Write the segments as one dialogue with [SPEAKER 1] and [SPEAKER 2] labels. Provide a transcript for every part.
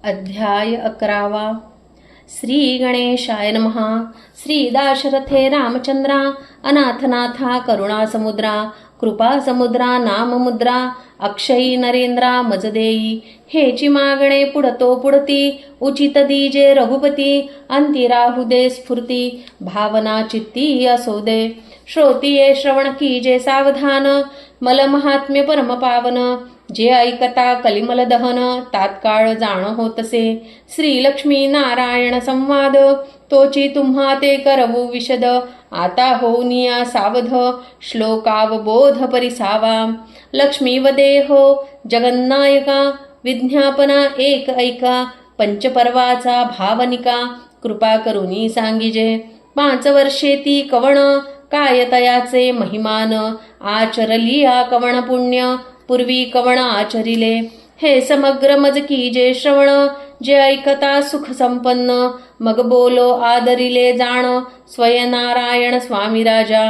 [SPEAKER 1] अध्याय 11 श्री गणेशाय नमः। श्री दाशरथे रामचंद्रा अनाथनाथा करुणा समुद्रा कृपा समुद्रा नाम मुद्रा अक्षयी नरेंद्रा मजदेई हेची मागणे पुढतो पुढती उचित दीजे रघुपती अंती राहू दे स्फूर्ती भावना चित्ती असो दे श्रोतीये श्रवण कीजे सावधान मल महात्म्य परम पावन जे ऐकता कलिमल दहन तात्काळ जाण होतसे श्री लक्ष्मी नारायण संवाद तोची तुम्हा ते करवू विशद आता होऊनिया सावध श्लोकावबोध परिसावा लक्ष्मी वदेहो जगन्नायका विज्ञापना एक ऐका पंचपर्वाचा भावनिका कृपा करुनी सांगिजे 5 वर्षे ती कवण काय तयाचे महिमान आचरलिया कवण पुण्य पूर्वी कवण आचरिले हे समग्र मज कीजे श्रवण जे ऐकता सुख संपन्न मग बोलो आदरिले जाण स्वयंनारायण स्वामी राजा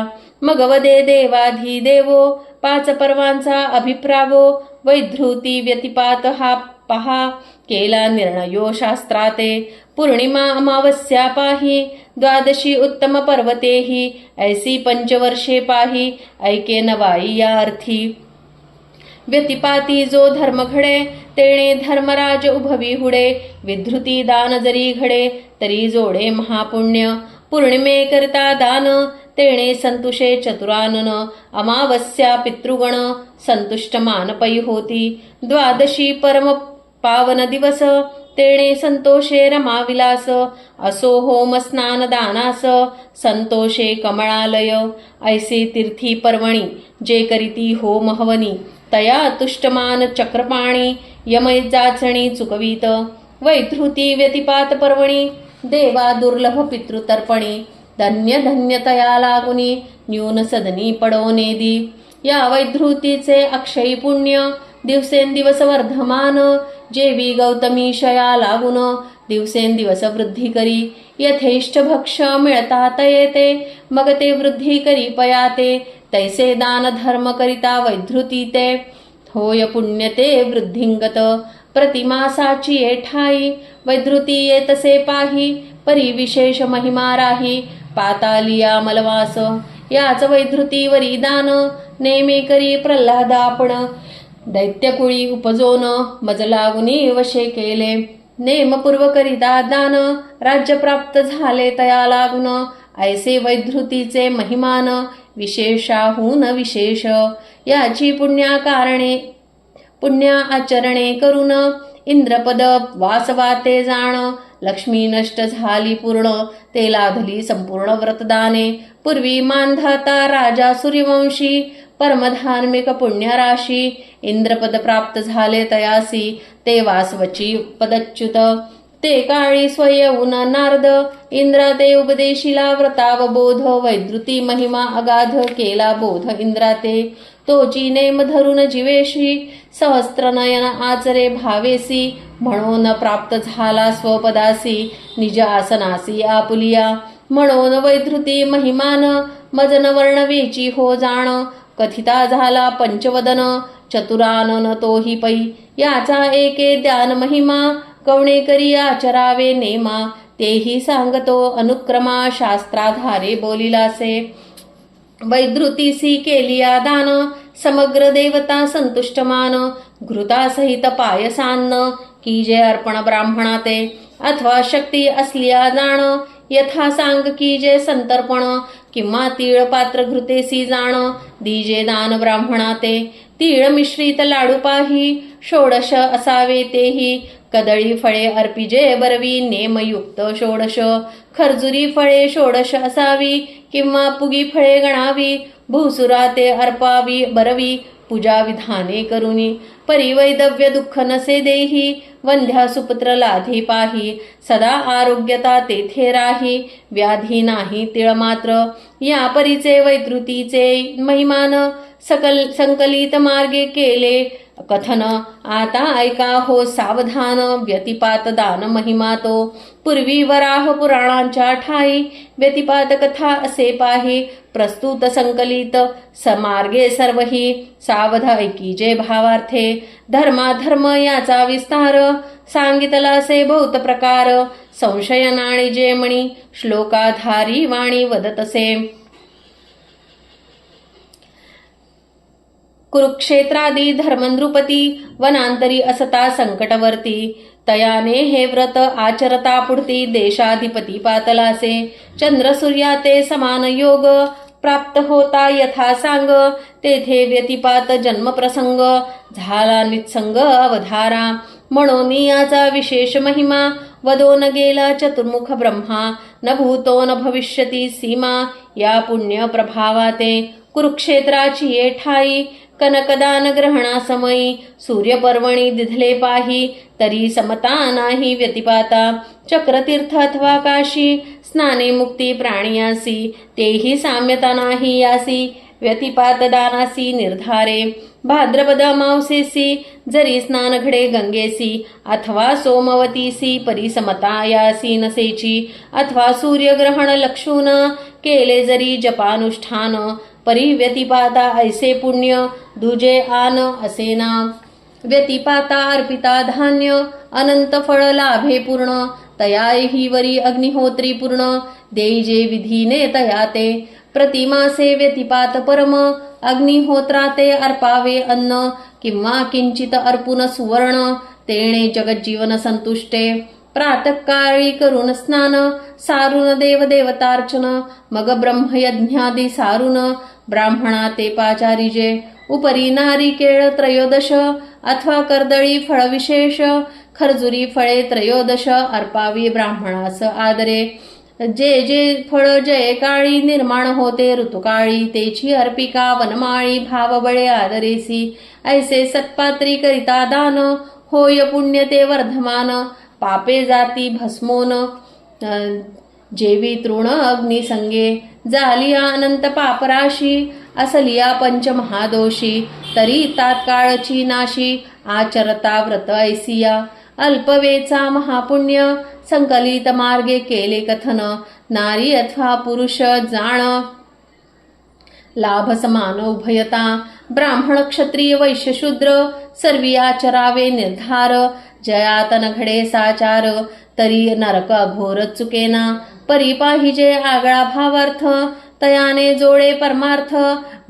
[SPEAKER 1] मग वदे देवाधी देवो 5 पर्वांचा अभिप्रावो वैधृती व्यतिपात हा पहा केला निर्णयो शास्त्राते पूर्णिमा अमावस्या पाही द्वादशी उत्तम पर्वतेही ऐसी 5 वर्षे पाही ऐके नवाई या अर्थी व्यतिपाती जो धर्म घडे तेणे धर्मराज उभवी हुडे विधृती दान जरी घडे तरी जोडे महापुण्य पौर्णिमे करता दान तेणे संतुषे चतुरानन अमावस्या पितृगण संतुष्ट मानपै होती द्वादशी परम पावन दिवस तेणे संतोषे रमाविलास असो होम स्नान दानास संतोषे कमळालय ऐसे तीर्थी पर्वणी जे करीती होम हवनी तया तुष्टमान चक्रपाणी यमय जाचणी चुकवीत वैधृती व्यतिपात पर्वणी देवा दुर्लभ पितृतर्पणी धन्य धन्य तया लागुनी न्यून सदनी पडो नेदी या वैधृतीचे अक्षयी पुण्य दिवसेंदिवस वर्धमान जेवी गौतमी शया लागून दिवसेंदिवस वृद्धी करी यथेष्ट भक्ष मिळता येते मग ते वृद्धी करी पयाते तैसे दान धर्म करिता वैधृती ते होय पुण्य ते वृद्धिंगत प्रतिमासाची ठाई वैधृती येतसे पाही परी विशेष महिमा राही पातालिया मलवास याच वैधृतीवरी दान नेमे करी प्रल्हाद आपण दैत्यकुळी उपजोन मज लागुनी वशे केले नेमपूर्व करिता दान राज्य प्राप्त झाले तया लागून ऐसे वैधृतीचे महिमान विशेषाहून विशेष याची पुण्या आचरणे करून इंद्रपद वासवाते जाण लक्ष्मी नष्ट झाली पूर्ण ते लाभली संपूर्ण व्रतदाने पूर्वी मानधाता राजा सूर्यवंशी परमधार्मिक पुण्यराशी इंद्रपद प्राप्त झाले तयासी ते वासवची पदच्युत ते काळी स्वयंन नारद इंद्रा ते उपदेशिला व्रतावबोध वैधृती महिमा अगाध केला बोध इंद्राते तोची नेम धरून जीवेशी सहस्त्रनयन आचरे भावेसी म्हणून प्राप्त झाला स्वपदासी निज आसनासी आपुलिया म्हणून वैधृती महिमान मजन वर्णवेची हो जाण कथिता झाला पंचवदन चतुरानन तोही पै याचा एके ध्यान महिमा कवणे करी आचरावे नेमा तेही सांगतो अनुक्रमा शास्त्राधारे बोलिलासे वैधृतीसी केलिया दान समग्र देवता संतुष्टमान घृतासहित पायसान्न की जे अर्पण ब्राह्मणाते अथवा शक्ती असलिया जाण यथा सांग की जे संतर्पण किंवा तीळ पात्र घृतेसी जाण दीजे दान ब्राह्मणाते तीळ मिश्रित लाडू पाही 16 असावे तेही कदळी फळे अर्पिजे बरवी नेमयुक्त 16 खर्जुरी फळे 16 असावी किंवा पुगी फळे गणावी भूसुरा ते अर्पावी बरवी पूजा विधाने करुनी परिवैदव्य दुःख नसे देही वंध्या सुपुत्र लाधी पाही सदा आरोग्यता तेथे राही व्याधी नाही तिळ मात्र या परीचे वैधृतीचे महिमान संकलित मार्गे केले कथन आता ऐका हो सावधान व्यतिपात दान महिमा तो पूर्वी वराह पुराणांच्या ठाई व्यतिपात कथा असे पाही प्रस्तुत संकलित समार्गे सर्वही सावध ऐकीजे भावार्थे धर्माधर्म याचा विस्तार सांगितला से बहुत प्रकार संशय नाणी जे मणी श्लोकाधारी वाणी वदतसे कुरुक्षेत्रादी धर्मनृपती वनांतरी असता संकटवर्ती तयाने हे व्रत आचरता पुढती देशाधिपती पातलासे चंद्र सूर्या ते समान योग प्राप्त होता यथा सांग तेथे व्यतिपात जन्मप्रसंग झाला नित्संग अवधारा म्हणून याचा विशेष महिमा वदो न गेला चतुर्मुख ब्रह्मा न भूतो न भविष्यती सीमा या पुण्य प्रभावाते कुरुक्षेत्राची ये ठाई कनकदान ग्रहणासमयी सूर्यपर्वणी दिधले पाही तरी समता नाही व्यतिपाता चक्रतीर्थ अथवा काशी स्नाने मुक्ती प्राणियासी तेही साम्यता नाही यासी व्यतिपात दानासी निर्धारे भाद्रपद मावसेसी जरी स्नान घडे गंगेसी अथवा सोमवतीसी परिसमता यासी नसेची अथवा सूर्यग्रहण लक्षून केले जरी जपानुष्ठान परी व्यतिपाता ऐसे पुण्य दुजे आन असेना व्यतिपाता अर्पिता धान्य अनंत फळ लाभे पूर्ण तयाही वरी अग्निहोत्री पूर्ण देई जे विधीने तयाते प्रतिमासे व्यतिपात परम अग्निहोत्राते अर्पावे अन्न किंवा किंचित अर्पुन सुवर्ण तेणे जगज्जीवन संतुष्टे प्रातःकाळी करून स्नान सारून देवदेवतार्चन मग ब्रह्मयज्ञादी सारून ब्राह्मणा ते पाचारिजे उपरी नारिकेळ त्रयोदश अथवा कर्दळी फळ विशेष खरजुरी फळे त्रयोदश अर्पावी ब्राह्मणास आदरे जे जे फळ जय काळी निर्माण होते ऋतुकाळी तेची अर्पिका वनमाळी भावबळे आदरेसी ऐसे सत्पात्री करिता दान होय पुण्य ते वर्धमान पापे जाती भस्मोन जेवी तृण अग्निसंगे जालिया अनंत पापराशी असलिया पंचमहादोषी तरी तात्काळची नाशी आचरता व्रत ऐसिया अल्पवेचा महापुण्य संकलित मार्गे केले कथन नारी अथवा पुरुष जाण लाभ समान उभयता ब्राह्मण क्षत्रिय वैश्य शूद्र सर्वी आचरावे निर्धार जयातन घडे साचार तरी नरक अघोर चुकेना परी पाहिजे आगळा भावार्थ तयाने जोडे परमार्थ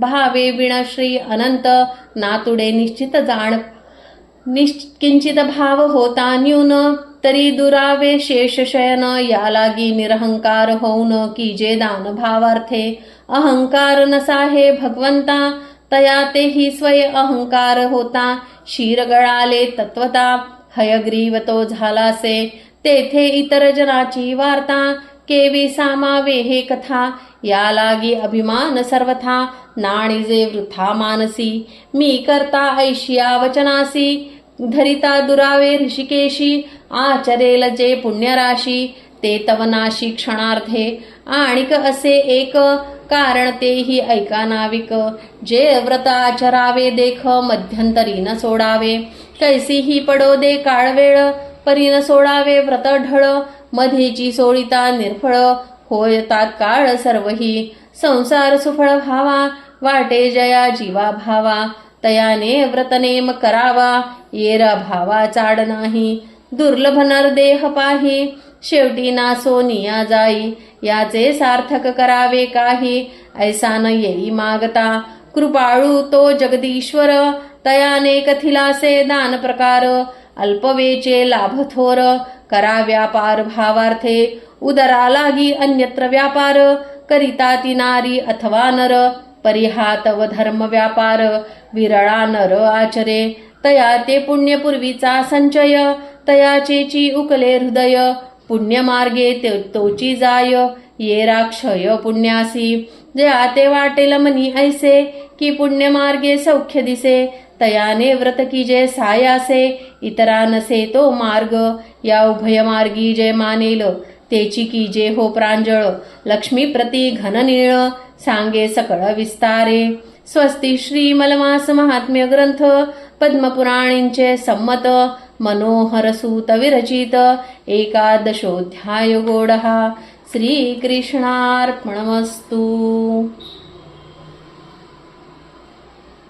[SPEAKER 1] भावे विणश्री अनंत नातुडे निश्चित जाण किंचित भाव होता न्यून तरी दुरावे शेष शयन या लागी निरहंकार होऊन कीजे दान भावार्थे अहंकार नसा हे भगवंता तया तेही स्वय अहंकार होता शिर गळाले तत्वता हयग्रीव तो झालासे तेथे इतर जनाची वार्ता केवी सामावे हे कथा या लागी अभिमान सर्वथा नाणीजे वृथा मानसी मी करता ऐशिया वचनासी धरिता दुरावे ऋषिकेशी आचरेल जे पुण्यराशी ते तवनाशी क्षणार्धे आणिक असे एक कारण तेही ऐका नाविक जे व्रत आचरावे देख मध्यंतरी न सोडावे कैसीही पडो दे काळवेळ परी न सोडावे व्रत ढळ मधेची सोडिता निर्फळ होय तात्काळ सर्वही संसार सुफळ भावा वाटे जया जीवा भावा तयाने व्रतनेम करावा येरा भावा चाड नाही दुर्लभ नरदेह पाही शेवटी नासो निया जाई याचे सार्थक करावे काही ऐसा न येई मागता कृपाळू तो जगदीश्वर तयाने कथिलासे दान प्रकार अल्पवेचे लाभ थोर करा व्यापार भावार्थे उदरा लागी अन्यत्र व्यापार करिता ती नारी अथवा नर परिहात व धर्म व्यापार विरळा नर आचरे तया ते पुण्यपूर्वीचा संचय तयाचेची उकले हृदय पुण्यमार्गे तोची जाय येरा क्षय पुण्यासी जे आते वाटेल मनी ऐसे की पुण्यमार्गे सौख्य दिसे तयाने व्रत की जे सायासे इतरा नसे तो मार्ग या उभय मार्गी जे मानेल तेची की जे हो प्रांजळ लक्ष्मी प्रती घननीळ सांगे सकळ विस्तारे स्वस्ती श्री मलमास महात्म्य ग्रंथ पद्मपुराणींचे संमत मनोहर सूत विरचित एकादशोऽध्याय गोडहा श्रीकृष्णार्पणमस्तु।